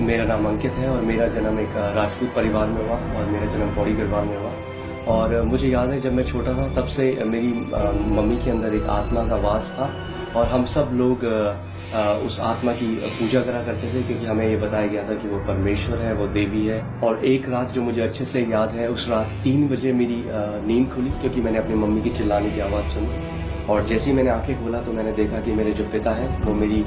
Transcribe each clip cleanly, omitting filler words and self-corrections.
मेरा नाम अंकित है और मेरा जन्म एक राजपूत परिवार में हुआ और मेरा जन्म पौड़ी गढ़वाल में हुआ। और मुझे याद है जब मैं छोटा था तब से मेरी मम्मी के अंदर एक आत्मा का वास था और हम सब लोग उस आत्मा की पूजा करा करते थे, क्योंकि हमें ये बताया गया था कि वो परमेश्वर है, वो देवी है। और एक रात जो मुझे अच्छे से याद है, उस रात 3 बजे मेरी नींद खुली, क्योंकि मैंने अपनी मम्मी की चिल्लाने की आवाज़ सुनी। और जैसे ही मैंने आंखें खोला तो मैंने देखा कि मेरे जो पिता हैं वो मेरी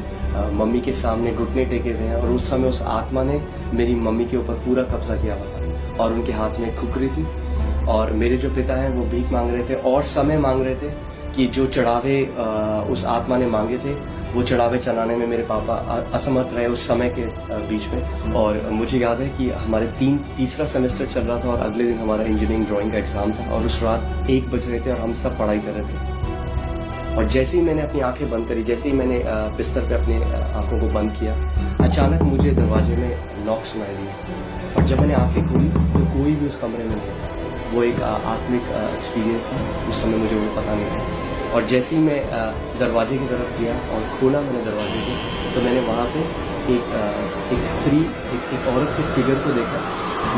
मम्मी के सामने घुटने टेके हुए हैं। और उस समय उस आत्मा ने मेरी मम्मी के ऊपर पूरा कब्जा किया हुआ था और उनके हाथ में खुकरी थी। और मेरे जो पिता हैं वो भीख मांग रहे थे और समय मांग रहे थे कि जो चढ़ावे उस आत्मा ने मांगे थे वो चढ़ावे चढ़ाने में मेरे पापा असमर्थ रहे उस समय के बीच में। और मुझे याद है कि हमारे तीसरा सेमेस्टर चल रहा था और अगले दिन हमारा इंजीनियरिंग ड्राइंग का एग्जाम था और उस रात 1 बज रहे थे और हम सब पढ़ाई कर रहे थे। और जैसे ही मैंने अपनी आंखें बंद करी, जैसे ही मैंने बिस्तर पे अपने आंखों को बंद किया, अचानक मुझे दरवाजे में नॉक सुनाई दिया। और जब मैंने आंखें खोली तो कोई भी उस कमरे में नहीं था। वो एक आत्मिक एक्सपीरियंस था, उस समय मुझे वो पता नहीं था। और जैसे ही मैं दरवाजे की तरफ गया और खोला मैंने दरवाजे को, तो मैंने वहाँ पे एक स्त्री, एक औरत के फिगर को देखा।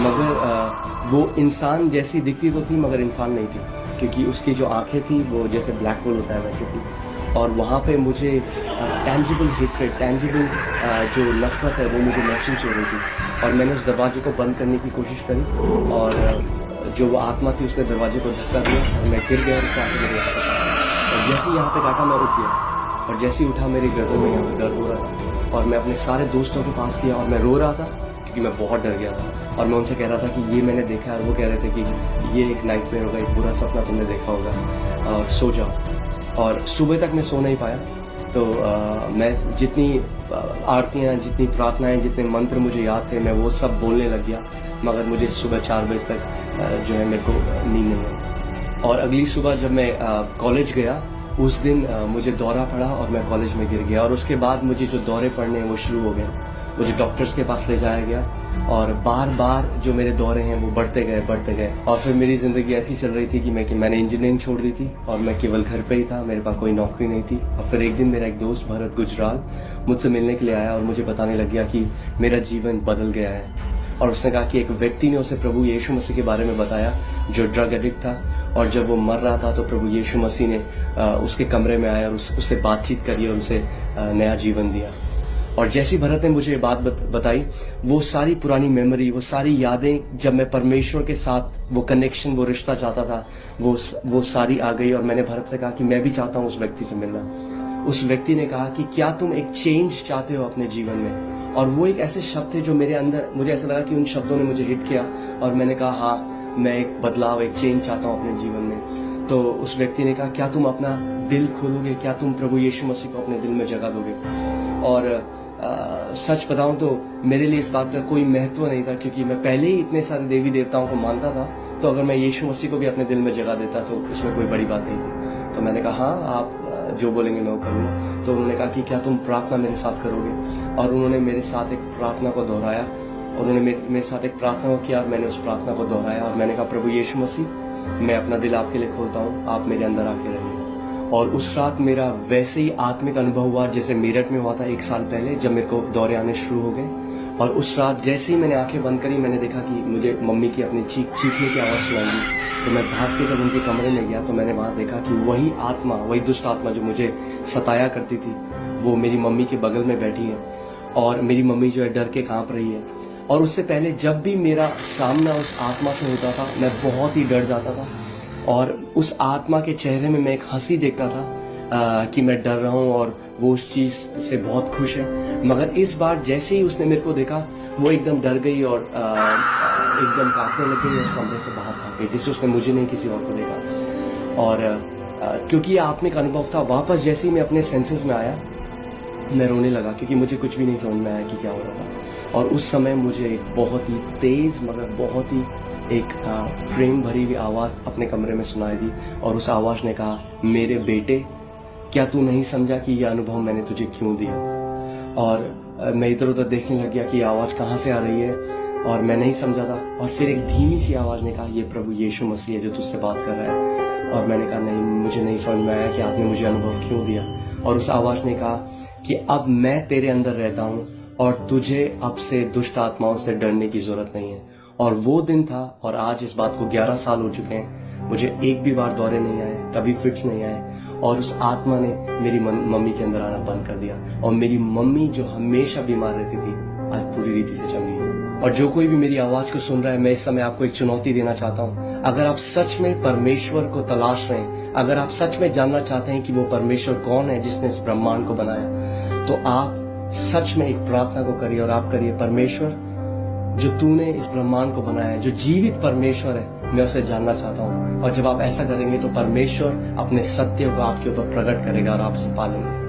मगर वो इंसान जैसी दिखती तो थी मगर इंसान नहीं थी, क्योंकि उसकी जो आंखें थी वो जैसे ब्लैक होल होता है वैसे थी। और वहाँ पे मुझे टेंजिबल हेट्रेड, टेंजिबल जो नफरत है वो मुझे महसूस हो रही थी। और मैंने उस दरवाजे को बंद करने की कोशिश करी और जो वो आत्मा थी उसने दरवाजे को धक्का दिया और मैं गिर गया और उससे आके मेरे यहाँ पे काटा। और जैसे ही यहाँ पे काटा मैं उठ गया और जैसे ही उठा मेरी गर्दन में यहाँ पे दर्द हो रहा था और मैं अपने सारे दोस्तों के पास गया और मैं रो रहा था, क्योंकि मैं बहुत डर गया था। और मैं उनसे कह रहा था कि ये मैंने देखा है, और वो कह रहे थे कि ये एक नाइटमेयर होगा, एक बुरा सपना तुमने देखा होगा और सो जाओ। और सुबह तक मैं सो नहीं पाया। तो मैं जितनी आरतियाँ, जितनी प्रार्थनाएं, जितने मंत्र मुझे याद थे मैं वो सब बोलने लग गया, मगर मुझे सुबह 4 बजे तक जो है मेरे को नींद नहीं आई। और अगली सुबह जब मैं कॉलेज गया उस दिन मुझे दौरा पड़ा और मैं कॉलेज में गिर गया। और उसके बाद मुझे जो दौरे पड़ने वो शुरू हो गए। मुझे डॉक्टर्स के पास ले जाया गया और बार बार जो मेरे दौरे हैं वो बढ़ते गए। और फिर मेरी ज़िंदगी ऐसी चल रही थी कि मैंने इंजीनियरिंग छोड़ दी थी और मैं केवल घर पे ही था, मेरे पास कोई नौकरी नहीं थी। और फिर एक दिन मेरा एक दोस्त भरत गुजराल मुझसे मिलने के लिए आया और मुझे बताने लग गया कि मेरा जीवन बदल गया है। और उसने कहा कि एक व्यक्ति ने उसे प्रभु यीशु मसीह के बारे में बताया जो ड्रग एडिक्ट था, और जब वो मर रहा था तो प्रभु यीशु मसीह ने उसके कमरे में आया और उससे बातचीत करी और उसे नया जीवन दिया। और जैसी भरत ने मुझे ये बात बताई, वो सारी पुरानी मेमोरी, वो सारी यादें, जब मैं परमेश्वर के साथ वो कनेक्शन, वो रिश्ता चाहता था, वो सारी आ गई। और मैंने भरत से कहा कि मैं भी चाहता हूँ उस व्यक्ति से मिलना। उस व्यक्ति ने कहा कि क्या तुम एक चेंज चाहते हो अपने जीवन में? और वो एक ऐसे शब्द थे जो मेरे अंदर, मुझे ऐसा लगा कि उन शब्दों ने मुझे हिट किया और मैंने कहा हाँ, मैं एक बदलाव, एक चेंज चाहता हूँ अपने जीवन में। तो उस व्यक्ति ने कहा क्या तुम अपना दिल खोलोगे, क्या तुम प्रभु यीशु मसीह को अपने दिल में जगह दोगे? और सच बताऊं तो मेरे लिए इस बात का कोई महत्व नहीं था, क्योंकि मैं पहले ही इतने सारे देवी देवताओं को मानता था। तो अगर मैं यीशु मसीह को भी अपने दिल में जगह देता तो इसमें कोई बड़ी बात नहीं थी। तो मैंने कहा हाँ, आप जो बोलेंगे मैं वो करूँगा। तो उन्होंने कहा कि क्या तुम प्रार्थना मेरे साथ करोगे? और उन्होंने मेरे साथ एक प्रार्थना को दोहराया और उन्होंने मेरे साथ एक प्रार्थना को किया और मैंने उस प्रार्थना को दोहराया और मैंने कहा प्रभु यीशु मसीह, मैं अपना दिल आपके लिए खोलता हूँ, आप मेरे अंदर आके रहिए। और उस रात मेरा वैसे ही आत्मिक अनुभव हुआ जैसे मेरठ में हुआ था 1 साल पहले, जब मेरे को दौरे आने शुरू हो गए। और उस रात जैसे ही मैंने आंखें बंद करी, मैंने देखा कि मुझे मम्मी की अपनी चीखने की आवाज़ सुनाई दी। तो मैं भाग के जब उनके कमरे में गया तो मैंने वहाँ देखा कि वही आत्मा, वही दुष्ट आत्मा जो मुझे सताया करती थी, वो मेरी मम्मी के बगल में बैठी है और मेरी मम्मी जो है डर के काँप रही है। और उससे पहले जब भी मेरा सामना उस आत्मा से होता था मैं बहुत ही डर जाता था और उस आत्मा के चेहरे में मैं एक हंसी देखता था कि मैं डर रहा हूँ और वो उस चीज़ से बहुत खुश है। मगर इस बार जैसे ही उसने मेरे को देखा वो एकदम डर गई और एकदम कांपने लग गई और कमरे से बाहर भाग गई, जिससे उसने मुझे नहीं किसी और को देखा। और क्योंकि ये आत्मिक अनुभव था, वापस जैसे ही मैं अपने सेंसेस में आया मैं रोने लगा, क्योंकि मुझे कुछ भी नहीं समझ में आया कि क्या हो रहा था। और उस समय मुझे एक बहुत ही तेज़ मगर बहुत ही एक प्रेम भरी हुई आवाज़ अपने कमरे में सुनाई दी और उस आवाज़ ने कहा, मेरे बेटे, क्या तू नहीं समझा कि यह अनुभव मैंने तुझे क्यों दिया? और मैं इधर उधर देखने लग गया कि आवाज़ कहाँ से आ रही है और मैं नहीं समझा था। और फिर एक धीमी सी आवाज़ ने कहा, ये प्रभु यीशु मसीह है जो तुझसे बात कर रहा है। और मैंने कहा नहीं, मुझे नहीं समझ में आया कि आपने मुझे अनुभव क्यों दिया। और उस आवाज़ ने कहा कि अब मैं तेरे अंदर रहता हूँ और तुझे अब से दुष्ट आत्माओं से डरने की जरूरत नहीं है। और वो दिन था और आज इस बात को 11 साल हो चुके हैं, मुझे एक भी बार दौरे नहीं आए, कभी फिट्स नहीं आए, और उस आत्मा ने मेरी मम्मी के अंदर आना बंद कर दिया। और मेरी मम्मी जो हमेशा बीमार रहती थी, आज पूरी रीति से चंगी है। और जो कोई भी मेरी आवाज को सुन रहा है, मैं इस समय आपको एक चुनौती देना चाहता हूँ। अगर आप सच में परमेश्वर को तलाश रहे हैं, अगर आप सच में जानना चाहते हैं कि वो परमेश्वर कौन है जिसने इस ब्रह्मांड को बनाया, तो आप सच में एक प्रार्थना को करिए और आप करिए, परमेश्वर जो तूने इस ब्रह्मांड को बनाया है, जो जीवित परमेश्वर है, मैं उसे जानना चाहता हूँ। और जब आप ऐसा करेंगे तो परमेश्वर अपने सत्य को आपके ऊपर प्रकट करेगा और आप उसे पालेंगे।